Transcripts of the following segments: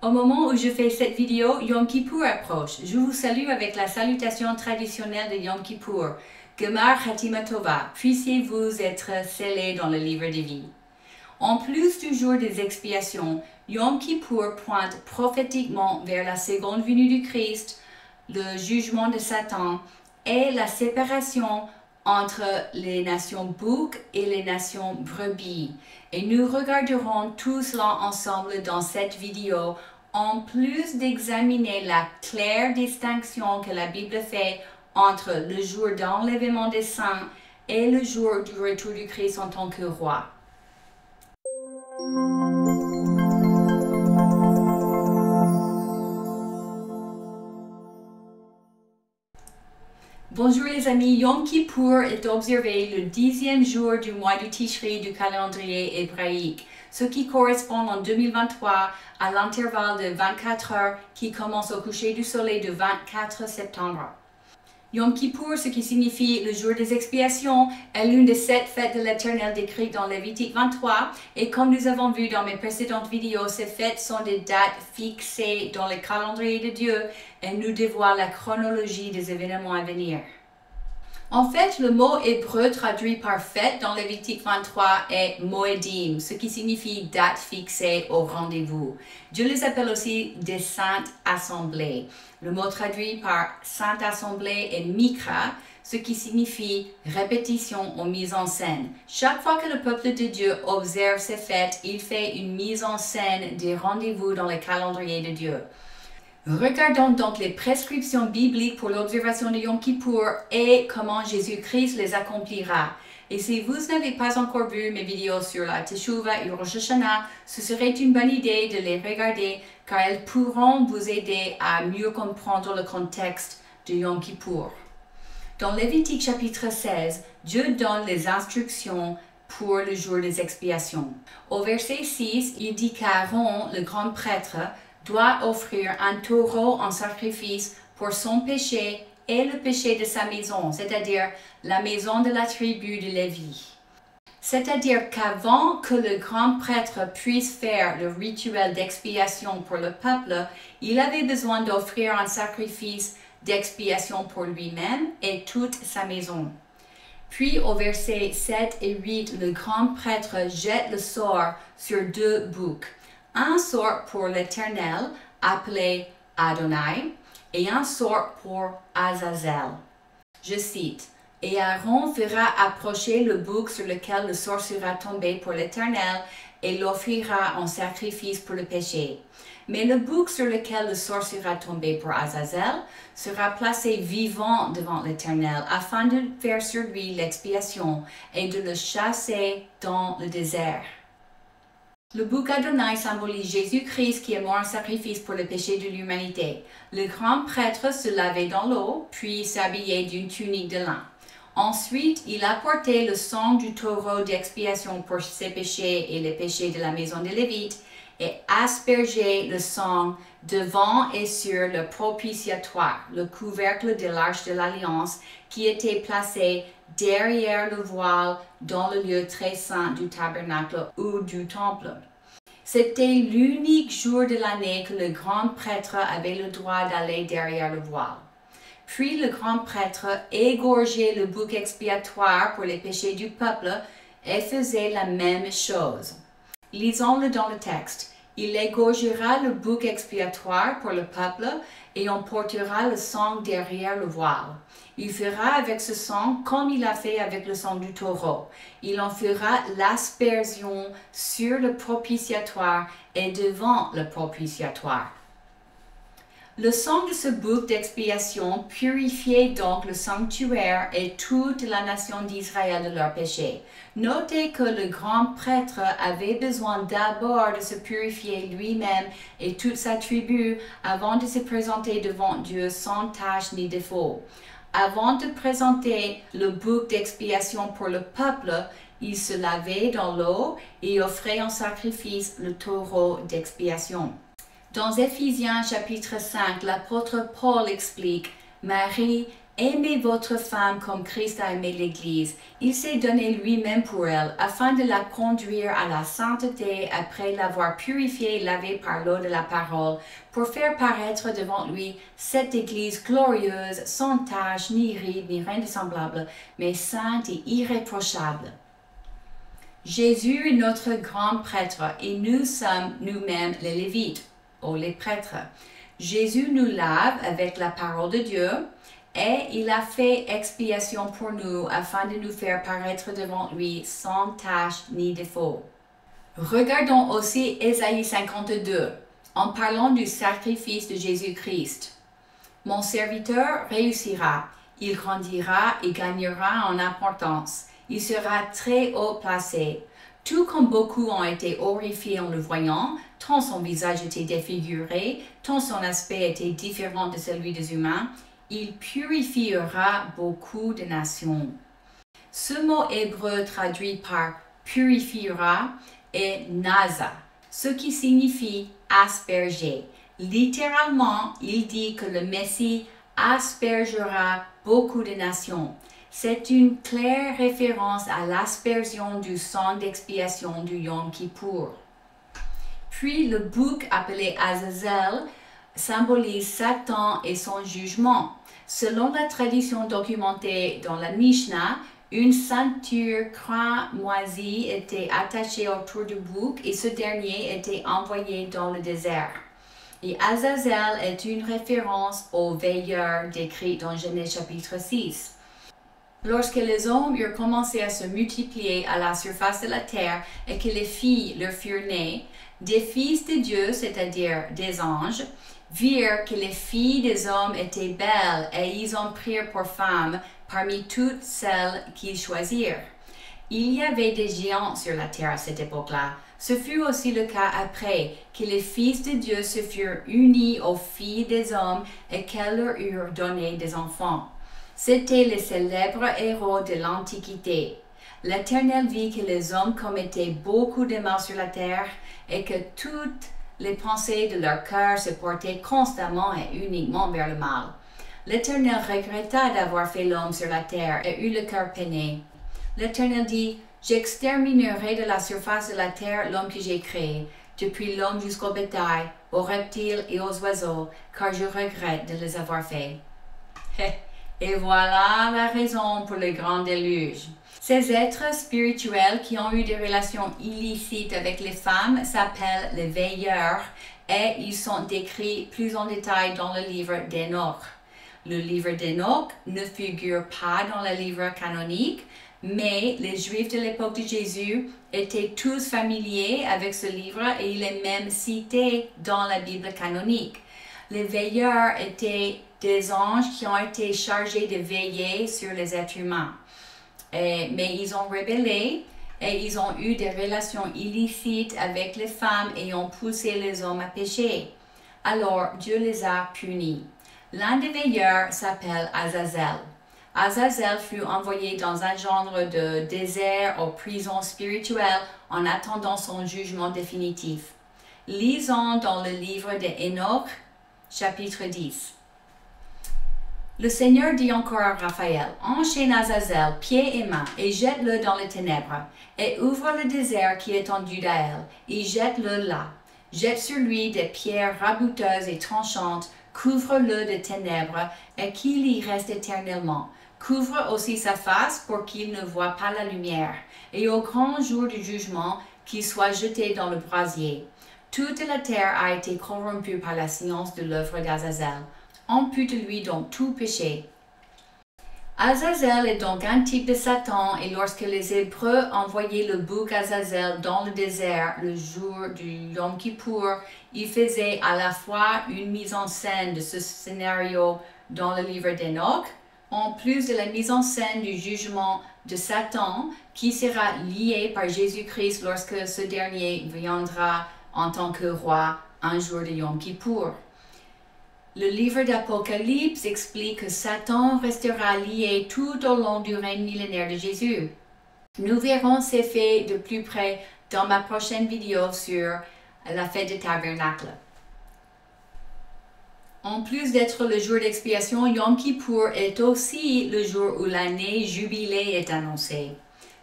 Au moment où je fais cette vidéo, Yom Kippour approche. Je vous salue avec la salutation traditionnelle de Yom Kippour. Gemar Khatima Tova, puissiez-vous être scellés dans le livre de vie. En plus du jour des expiations, Yom Kippour pointe prophétiquement vers la seconde venue du Christ, le jugement de Satan et la séparation entre les nations boucs et les nations brebis. Et nous regarderons tout cela ensemble dans cette vidéo, en plus d'examiner la claire distinction que la Bible fait entre le jour d'enlèvement des saints et le jour du retour du Christ en tant que roi. Bonjour les amis, Yom Kippour est observé le 10e jour du mois du Tishri du calendrier hébraïque, ce qui correspond en 2023 à l'intervalle de 24 heures qui commence au coucher du soleil du 24 septembre. Yom Kippour, ce qui signifie le jour des expiations, est l'une des 7 fêtes de l'Éternel décrites dans Lévitique 23 et comme nous avons vu dans mes précédentes vidéos, ces fêtes sont des dates fixées dans le calendrier de Dieu et nous dévoilent la chronologie des événements à venir. En fait, le mot hébreu traduit par fête dans Lévitique 23 est Moedim, ce qui signifie date fixée au rendez-vous. Dieu les appelle aussi des saintes assemblées. Le mot traduit par sainte assemblée est Mikra, ce qui signifie répétition ou mise en scène. Chaque fois que le peuple de Dieu observe ces fêtes, il fait une mise en scène des rendez-vous dans le calendrier de Dieu. Regardons donc les prescriptions bibliques pour l'observation de Yom Kippour et comment Jésus-Christ les accomplira. Et si vous n'avez pas encore vu mes vidéos sur la Teshuvah et Rosh Hashanah, ce serait une bonne idée de les regarder car elles pourront vous aider à mieux comprendre le contexte de Yom Kippour. Dans Lévitique chapitre 16, Dieu donne les instructions pour le jour des expiations. Au verset 6, il dit qu'Aaron, le grand prêtre, doit offrir un taureau en sacrifice pour son péché et le péché de sa maison, c'est-à-dire la maison de la tribu de Lévi. C'est-à-dire qu'avant que le grand prêtre puisse faire le rituel d'expiation pour le peuple, il avait besoin d'offrir un sacrifice d'expiation pour lui-même et toute sa maison. Puis au verset 7 et 8, le grand prêtre jette le sort sur 2 boucs. Un sort pour l'Éternel, appelé Adonai, et un sort pour Azazel. Je cite, « Et Aaron fera approcher le bouc sur lequel le sort sera tombé pour l'Éternel et l'offrira en sacrifice pour le péché. Mais le bouc sur lequel le sort sera tombé pour Azazel sera placé vivant devant l'Éternel afin de faire sur lui l'expiation et de le chasser dans le désert. » Le bouc Adonai symbolise Jésus-Christ qui est mort en sacrifice pour le péché de l'humanité. Le grand prêtre se lavait dans l'eau, puis s'habillait d'une tunique de lin. Ensuite, il apportait le sang du taureau d'expiation pour ses péchés et les péchés de la maison des Lévites et aspergeait le sang devant et sur le propitiatoire, le couvercle de l'arche de l'Alliance qui était placé derrière le voile dans le lieu très saint du tabernacle ou du temple. C'était l'unique jour de l'année que le grand prêtre avait le droit d'aller derrière le voile. Puis le grand prêtre égorgeait le bouc expiatoire pour les péchés du peuple et faisait la même chose. Lisons-le dans le texte. Il égorgera le bouc expiatoire pour le peuple et on portera le sang derrière le voile. Il fera avec ce sang comme il a fait avec le sang du taureau. Il en fera l'aspersion sur le propitiatoire et devant le propitiatoire. Le sang de ce bouc d'expiation purifiait donc le sanctuaire et toute la nation d'Israël de leurs péchés. Notez que le grand prêtre avait besoin d'abord de se purifier lui-même et toute sa tribu avant de se présenter devant Dieu sans tache ni défaut. Avant de présenter le bouc d'expiation pour le peuple, il se lavait dans l'eau et offrait en sacrifice le taureau d'expiation. Dans Éphésiens chapitre 5, l'apôtre Paul explique « Marie Aimez votre femme comme Christ a aimé l'Église. Il s'est donné lui-même pour elle, afin de la conduire à la sainteté après l'avoir purifiée et lavée par l'eau de la parole, pour faire paraître devant lui cette Église glorieuse, sans tache, ni ride, ni rien de semblable, mais sainte et irréprochable. Jésus est notre grand prêtre et nous sommes nous-mêmes les Lévites, ou les prêtres. Jésus nous lave avec la parole de Dieu, et il a fait expiation pour nous afin de nous faire paraître devant lui sans tache ni défaut. Regardons aussi Ésaïe 52, en parlant du sacrifice de Jésus-Christ. Mon serviteur réussira, il grandira et gagnera en importance. Il sera très haut placé. Tout comme beaucoup ont été horrifiés en le voyant, tant son visage était défiguré, tant son aspect était différent de celui des humains, il purifiera beaucoup de nations. Ce mot hébreu traduit par purifiera est naza, ce qui signifie asperger. Littéralement, il dit que le Messie aspergera beaucoup de nations. C'est une claire référence à l'aspersion du sang d'expiation du Yom Kippour. Puis le bouc appelé Azazel symbolise Satan et son jugement. Selon la tradition documentée dans la Mishnah, une ceinture cramoisie était attachée autour du bouc et ce dernier était envoyé dans le désert. Et Azazel est une référence au veilleur décrit dans Genèse chapitre 6. Lorsque les hommes eurent commencé à se multiplier à la surface de la terre et que les filles leur furent nées, des fils de Dieu, c'est-à-dire des anges, virent que les filles des hommes étaient belles et ils en prirent pour femmes parmi toutes celles qu'ils choisirent. Il y avait des géants sur la terre à cette époque-là. Ce fut aussi le cas après que les fils de Dieu se furent unis aux filles des hommes et qu'elles leur eurent donné des enfants. C'étaient les célèbres héros de l'Antiquité. L'Éternel vit que les hommes commettaient beaucoup de mal sur la terre et que toutes les pensées de leur cœur se portaient constamment et uniquement vers le mal. L'Éternel regretta d'avoir fait l'homme sur la terre et eut le cœur peiné. L'Éternel dit, « J'exterminerai de la surface de la terre l'homme que j'ai créé, depuis l'homme jusqu'au bétail, aux reptiles et aux oiseaux, car je regrette de les avoir faits. » Et voilà la raison pour le grand déluge. Ces êtres spirituels qui ont eu des relations illicites avec les femmes s'appellent les veilleurs et ils sont décrits plus en détail dans le livre d'Enoch. Le livre d'Enoch ne figure pas dans le livre canonique, mais les Juifs de l'époque de Jésus étaient tous familiers avec ce livre et il est même cité dans la Bible canonique. Les veilleurs étaient des anges qui ont été chargés de veiller sur les êtres humains. Mais ils ont rébellé et ils ont eu des relations illicites avec les femmes et ont poussé les hommes à pécher. Alors Dieu les a punis. L'un des veilleurs s'appelle Azazel. Azazel fut envoyé dans un genre de désert ou prison spirituelle en attendant son jugement définitif. Lisons dans le livre d'Enoch, chapitre 10. Le Seigneur dit encore à Raphaël, « Enchaîne Azazel, pieds et mains, et jette-le dans les ténèbres, et ouvre le désert qui est en Judaël, et jette-le là. Jette sur lui des pierres rabouteuses et tranchantes, couvre-le de ténèbres, et qu'il y reste éternellement. Couvre aussi sa face pour qu'il ne voie pas la lumière, et au grand jour du jugement, qu'il soit jeté dans le brasier. Toute la terre a été corrompue par la science de l'œuvre d'Azazel. Ampute-lui donc tout péché. » Azazel est donc un type de Satan et lorsque les Hébreux envoyaient le bouc Azazel dans le désert le jour du Yom Kippour, ils faisaient à la fois une mise en scène de ce scénario dans le livre d'Enoch, en plus de la mise en scène du jugement de Satan qui sera lié par Jésus-Christ lorsque ce dernier viendra en tant que roi un jour de Yom Kippour. Le livre d'Apocalypse explique que Satan restera lié tout au long du règne millénaire de Jésus. Nous verrons ces faits de plus près dans ma prochaine vidéo sur la fête des tabernacles. En plus d'être le jour d'expiation, Yom Kippour est aussi le jour où l'année jubilée est annoncée.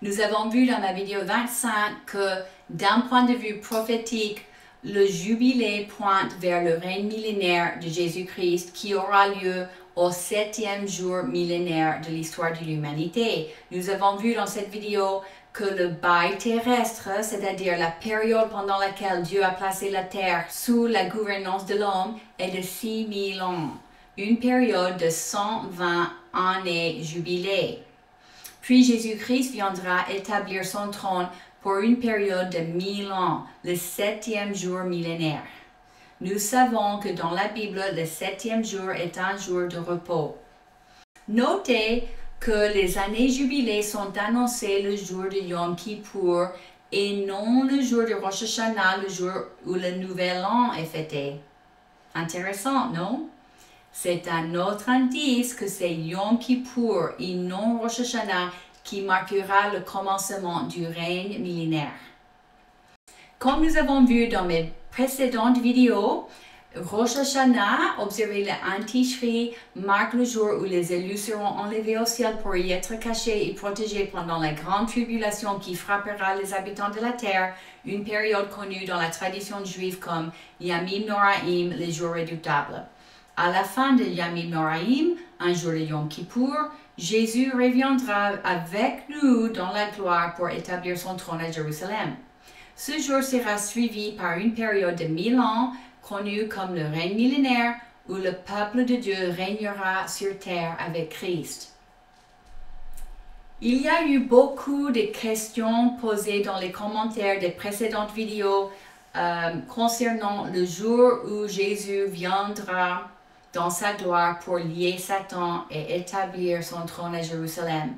Nous avons vu dans ma vidéo 25 que d'un point de vue prophétique, le jubilé pointe vers le règne millénaire de Jésus-Christ qui aura lieu au 7e jour millénaire de l'histoire de l'humanité. Nous avons vu dans cette vidéo que le bail terrestre, c'est-à-dire la période pendant laquelle Dieu a placé la terre sous la gouvernance de l'homme, est de 6000 ans, une période de 120 années jubilées. Puis Jésus-Christ viendra établir son trône pour une période de 1000 ans, le 7e jour millénaire. Nous savons que dans la Bible, le 7e jour est un jour de repos. Notez que les années jubilées sont annoncées le jour de Yom Kippour et non le jour de Rosh Hashanah, le jour où le Nouvel An est fêté. Intéressant, non? C'est un autre indice que c'est Yom Kippour et non Rosh Hashanah qui marquera le commencement du règne millénaire. Comme nous avons vu dans mes précédentes vidéos, Rosh Hashanah, observé le 1 Tishri, marque le jour où les élus seront enlevés au ciel pour y être cachés et protégés pendant la grande tribulation qui frappera les habitants de la terre, une période connue dans la tradition juive comme Yamim Noraim, les jours redoutables. À la fin de Yamim Noraim, un jour de Yom Kippour, Jésus reviendra avec nous dans la gloire pour établir son trône à Jérusalem. Ce jour sera suivi par une période de 1000 ans, connue comme le règne millénaire, où le peuple de Dieu régnera sur terre avec Christ. Il y a eu beaucoup de questions posées dans les commentaires des précédentes vidéos concernant le jour où Jésus viendra dans sa gloire pour lier Satan et établir son trône à Jérusalem.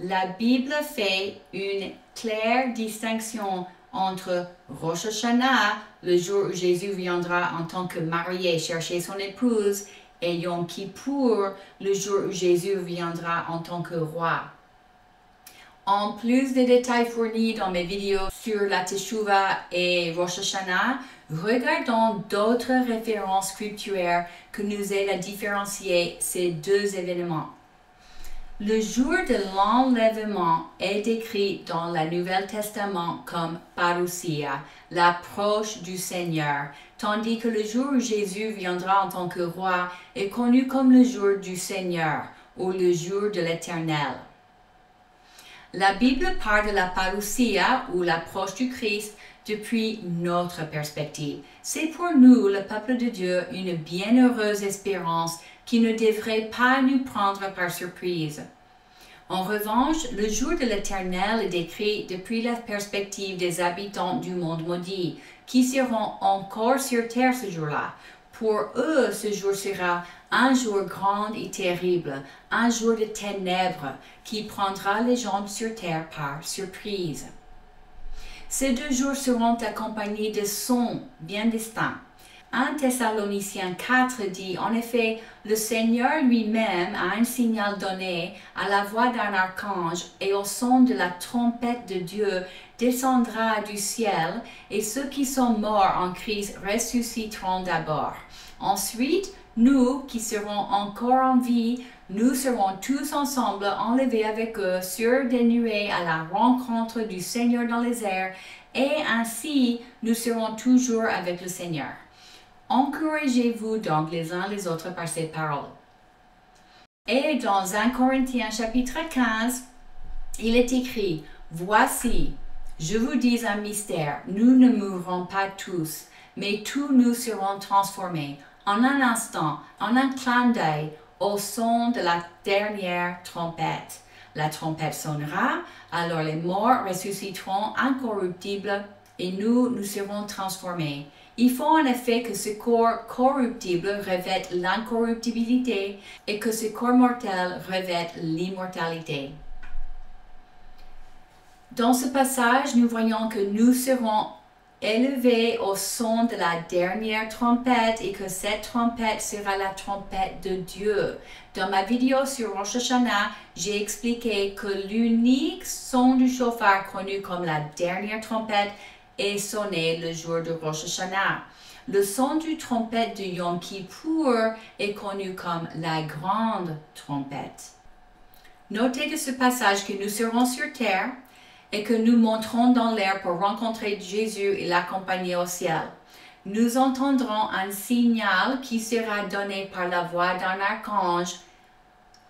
La Bible fait une claire distinction entre Rosh Hashanah, le jour où Jésus viendra en tant que marié chercher son épouse, et Yom Kippour, le jour où Jésus viendra en tant que roi. En plus des détails fournis dans mes vidéos sur la Teshuvah et Rosh Hashanah, regardons d'autres références scripturaires que nous aident à différencier ces deux événements. Le jour de l'enlèvement est décrit dans le Nouveau Testament comme parousia, l'approche du Seigneur, tandis que le jour où Jésus viendra en tant que roi est connu comme le jour du Seigneur ou le jour de l'Éternel. La Bible parle de la parousia ou l'approche du Christ depuis notre perspective. C'est pour nous, le peuple de Dieu, une bienheureuse espérance qui ne devrait pas nous prendre par surprise. En revanche, le jour de l'Éternel est décrit depuis la perspective des habitants du monde maudit, qui seront encore sur terre ce jour-là. Pour eux, ce jour sera un jour grand et terrible, un jour de ténèbres qui prendra les gens sur terre par surprise. Ces 2 jours seront accompagnés de sons bien distincts. 1 Thessaloniciens 4 dit, en effet, le Seigneur lui-même a un signal donné à la voix d'un archange et au son de la trompette de Dieu descendra du ciel et ceux qui sont morts en Christ ressusciteront d'abord. Ensuite, nous qui serons encore en vie, nous serons tous ensemble enlevés avec eux sur des nuées à la rencontre du Seigneur dans les airs et ainsi nous serons toujours avec le Seigneur. Encouragez-vous donc les uns les autres par ces paroles. Et dans 1 Corinthiens chapitre 15, il est écrit, « Voici, je vous dis un mystère, nous ne mourrons pas tous, mais tous nous serons transformés, en un instant, en un clin d'œil, au son de la dernière trompette. La trompette sonnera, alors les morts ressusciteront incorruptibles et nous serons transformés. » Il faut en effet que ce corps corruptible revête l'incorruptibilité et que ce corps mortel revête l'immortalité. Dans ce passage, nous voyons que nous serons élevés au son de la dernière trompette et que cette trompette sera la trompette de Dieu. Dans ma vidéo sur Rosh Hashanah, j'ai expliqué que l'unique son du chauffard connu comme la dernière trompette est sonné le jour de Rosh Hashanah. Le son du trompette de Yom Kippour est connu comme la grande trompette. Notez de ce passage que nous serons sur terre et que nous monterons dans l'air pour rencontrer Jésus et l'accompagner au ciel. Nous entendrons un signal qui sera donné par la voix d'un archange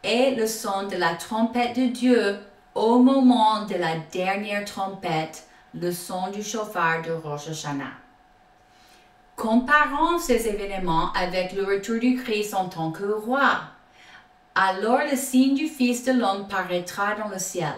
et le son de la trompette de Dieu au moment de la dernière trompette, le son du chauffard de Rosh Hashanah. Comparons ces événements avec le retour du Christ en tant que roi. Alors le signe du Fils de l'homme paraîtra dans le ciel.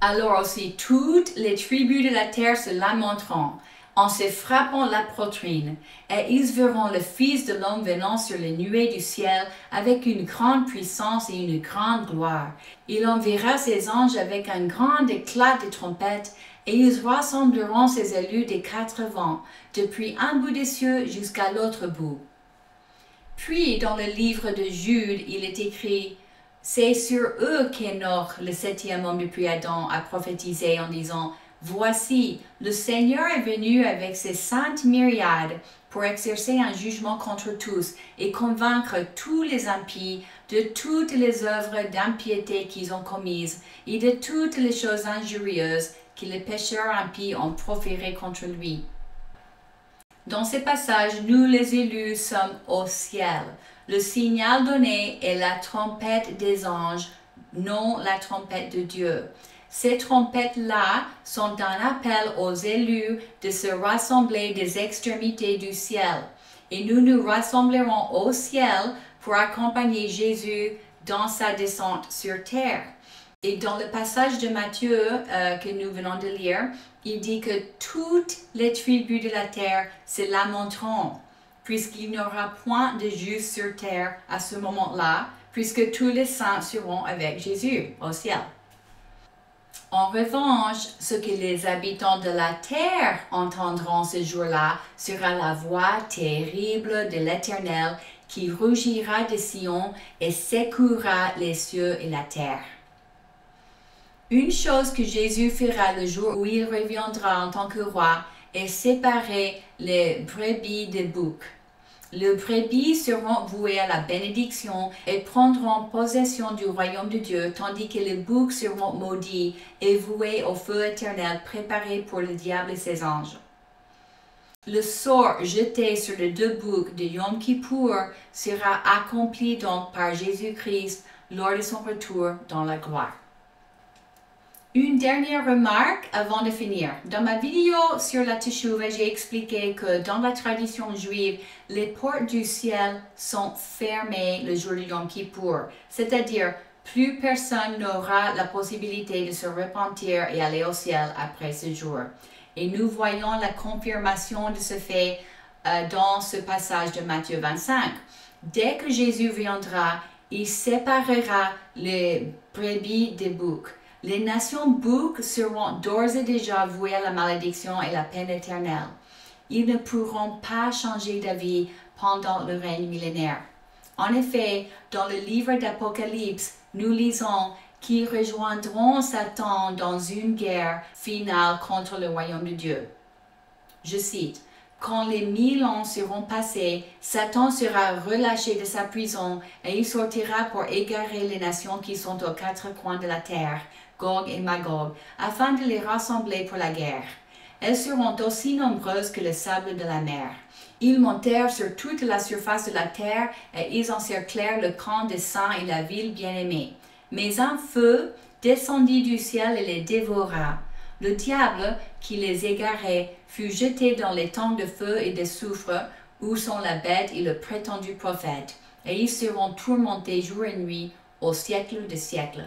Alors aussi toutes les tribus de la terre se lamenteront en se frappant la poitrine, et ils verront le Fils de l'homme venant sur les nuées du ciel avec une grande puissance et une grande gloire. Il enverra ses anges avec un grand éclat de trompette, et ils rassembleront ses élus des quatre vents, depuis un bout des cieux jusqu'à l'autre bout. Puis, dans le livre de Jude, il est écrit « C'est sur eux qu'Enoch, le septième homme depuis Adam, a prophétisé en disant « Voici, le Seigneur est venu avec ses saintes myriades pour exercer un jugement contre tous et convaincre tous les impies de toutes les œuvres d'impiété qu'ils ont commises et de toutes les choses injurieuses que les pécheurs impies ont proférées contre lui. » Dans ces passages, nous les élus sommes au ciel. Le signal donné est la trompette des anges, non la trompette de Dieu. Ces trompettes-là sont un appel aux élus de se rassembler des extrémités du ciel. Et nous nous rassemblerons au ciel pour accompagner Jésus dans sa descente sur terre. Et dans le passage de Matthieu que nous venons de lire, il dit que toutes les tribus de la terre se lamenteront, puisqu'il n'y aura point de juste sur terre à ce moment-là, puisque tous les saints seront avec Jésus au ciel. En revanche, ce que les habitants de la terre entendront ce jour-là sera la voix terrible de l'Éternel qui rugira de Sion et secouera les cieux et la terre. Une chose que Jésus fera le jour où il reviendra en tant que roi est séparer les brebis des boucs. Les brebis seront voués à la bénédiction et prendront possession du royaume de Dieu, tandis que les boucs seront maudits et voués au feu éternel préparé pour le diable et ses anges. Le sort jeté sur les deux boucs de Yom Kippour sera accompli donc par Jésus-Christ lors de son retour dans la gloire. Une dernière remarque avant de finir. Dans ma vidéo sur la Teshuvah, j'ai expliqué que dans la tradition juive, les portes du ciel sont fermées le jour de Yom Kippour. C'est-à-dire, plus personne n'aura la possibilité de se repentir et aller au ciel après ce jour. Et nous voyons la confirmation de ce fait dans ce passage de Matthieu 25. Dès que Jésus viendra, il séparera les brebis des boucs. Les nations boucs seront d'ores et déjà vouées à la malédiction et la peine éternelle. Ils ne pourront pas changer d'avis pendant le règne millénaire. En effet, dans le livre d'Apocalypse, nous lisons qu'ils rejoindront Satan dans une guerre finale contre le royaume de Dieu. Je cite, « Quand les 1000 ans seront passés, Satan sera relâché de sa prison et il sortira pour égarer les nations qui sont aux quatre coins de la terre, Gog et Magog, afin de les rassembler pour la guerre. Elles seront aussi nombreuses que le sable de la mer. Ils montèrent sur toute la surface de la terre et ils encerclèrent le camp des saints et la ville bien-aimée. Mais un feu descendit du ciel et les dévora. Le diable, qui les égarait, fut jeté dans les tanks de feu et de soufre, où sont la bête et le prétendu prophète, et ils seront tourmentés jour et nuit au siècle des siècles. »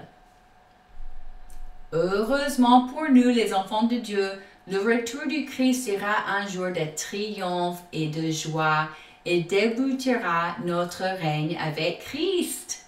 Heureusement pour nous, les enfants de Dieu, le retour du Christ sera un jour de triomphe et de joie et débutera notre règne avec Christ.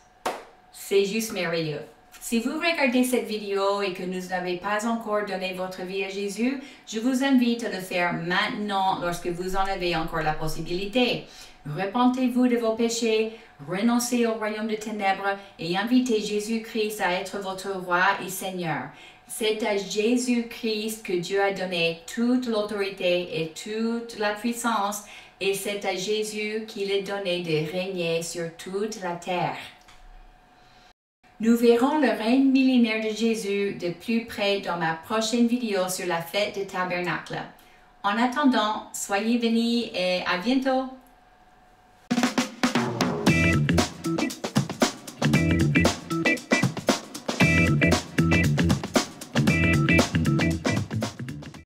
C'est juste merveilleux. Si vous regardez cette vidéo et que vous n'avez pas encore donné votre vie à Jésus, je vous invite à le faire maintenant lorsque vous en avez encore la possibilité. Repentez-vous de vos péchés, renoncez au royaume des ténèbres et invitez Jésus-Christ à être votre roi et Seigneur. C'est à Jésus-Christ que Dieu a donné toute l'autorité et toute la puissance et c'est à Jésus qu'il est donné de régner sur toute la terre. Nous verrons le règne millénaire de Jésus de plus près dans ma prochaine vidéo sur la fête des tabernacles. En attendant, soyez bénis et à bientôt!